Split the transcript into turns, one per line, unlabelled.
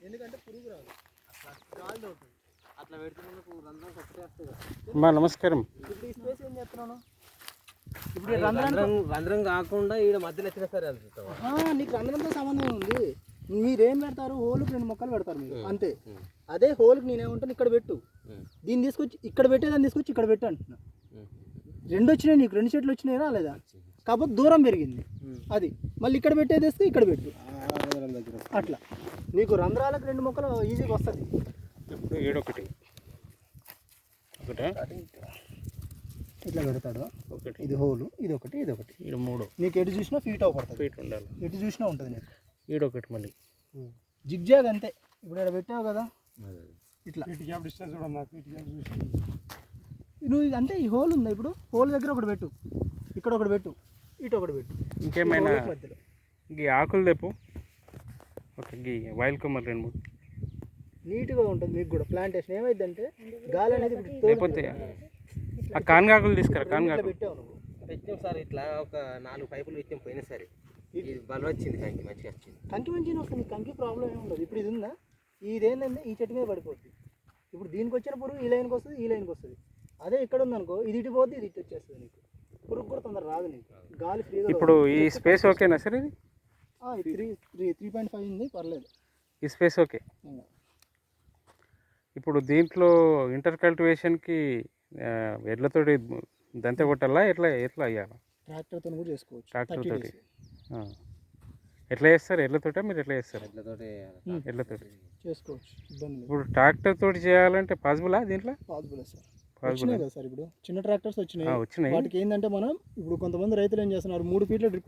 ఎందుకంటే పురుగు రాదు, గాలి తోడుతుంది. అట్లా పెడితే మనకు రంధ్రం ఒకటే వస్తుంది.
అమ్మా నమస్కారం.
ఇప్పుడు ఈ స్పేస్ ఏం చేస్తున్నాను? ఇప్పుడు రంధ్రం కాకుండా ఈడ మధ్యలో వచ్చినా సరే నీకు రంధ్రంతో సంబంధం ఉంది. మీరేం పెడతారు? హోల్కి 2 మొక్కలు పెడతారు మీరు అంతే. అదే హోల్కి నేనేమంటాను, ఇక్కడ పెట్టు, దీన్ని తీసుకొచ్చి ఇక్కడ పెట్టేదాన్ని తీసుకొచ్చి ఇక్కడ పెట్టు అంటున్నా. 2 వచ్చినాయి నీకు, 2 చెట్లు వచ్చినాయి రాలేదా? కాకపోతే దూరం పెరిగింది అది. మళ్ళీ ఇక్కడ పెట్టేది వేస్తే ఇక్కడ పెట్టు, అట్లా నీకు రంధ్రాలకు 2 మొక్కలు ఈజీగా వస్తుంది.
ఇప్పుడు ఏడొకటి ఒకటే
ఇట్లా పెడతాడు. ఒకటి ఇది హోలు, ఇది ఒకటి, ఇది ఒకటి,
ఇది 3.
నీకు ఎటు చూసినా ఫీట్ అవ్వబడుతుంది.
ఫీట్ ఉండాలి,
ఎటు చూసినా ఉంటుంది నీకు.
ఈడొకటి మళ్ళీ
జిగ్జాగ్ అంతే. ఇప్పుడు ఇక్కడ పెట్టావు కదా ఇట్లా నువ్వు అంటే ఈ హోల్ ఉందా, ఇప్పుడు హోల్ దగ్గర ఒకటి పెట్టు, ఇక్కడ ఒకటి పెట్టు, ఇటు ఒకటి పెట్టు.
ఇంకేమైనా ఈ ఆకులు తెప్పు. ఓకే, గీ వైల్డ్ కమర్ 2-3
నీట్గా ఉంటుంది మీకు కూడా. ప్లాంటేషన్ ఏమైందంటే గాలి అనేది
లేకపోతే ఆ కాన్గాకులు తీసుకురా. కాన్గాకులు
పెట్టావు నువ్వు.
పెట్టాం సార్, ఇట్లా ఒక 4 పైపులు పెట్టాం పోయినా సరే. ఇది బలం వచ్చింది, కంకి మంచిగా వచ్చింది.
కంకి మంచిగా వస్తుంది, కంకి ప్రాబ్లం ఏమి ఉండదు. ఇప్పుడు ఇది ఉందా, ఇదేంటంటే ఈ చెట్టు మీద పడిపోద్ది. ఇప్పుడు దీనికి వచ్చిన పురుగు ఈ లైన్కి వస్తుంది, ఈ లైన్కి వస్తుంది. అదే ఇక్కడ ఉందనుకో, ఇది ఇటు పోద్ది, ఇది ఇటు వచ్చేస్తుంది. నీకు పురుగు కూడా తొందర రాదు, నీకు గాలి ఫ్రీగా.
ఇప్పుడు ఈ స్పేస్ ఓకేనా సార్? ఇది
3.5 ఉంది, పర్లేదు.
ఈ స్పేస్ ఓకే. ఇప్పుడు దీంట్లో ఇంటర్ కల్టివేషన్కి ఎడ్లతోటి దంతే కొట్టాలా, ఎట్లా అయ్యాలా?
ట్రాక్టర్తో కూడా చేసుకోవచ్చు.
ట్రాక్టర్తోటి ఎట్లా చేస్తారు? ఎడ్లతోట మీరు ఎట్లా చేస్తారు? ఎడ్లతోటి
చేసుకోవచ్చు, ఇబ్బంది లేదు.
ఇప్పుడు ట్రాక్టర్ తోటి చేయాలంటే పాసిబులా? దీంట్లో
పాసిబుల్ సార్. వచ్చినాయి కదా సార్, ఇప్పుడు చిన్న ట్రాక్టర్స్ వచ్చినాయి. వాటికి ఏంటంటే మనం ఇప్పుడు కొంతమంది రైతులు ఏం చేస్తున్నారు, 3 ఫీట్ల డ్రిప్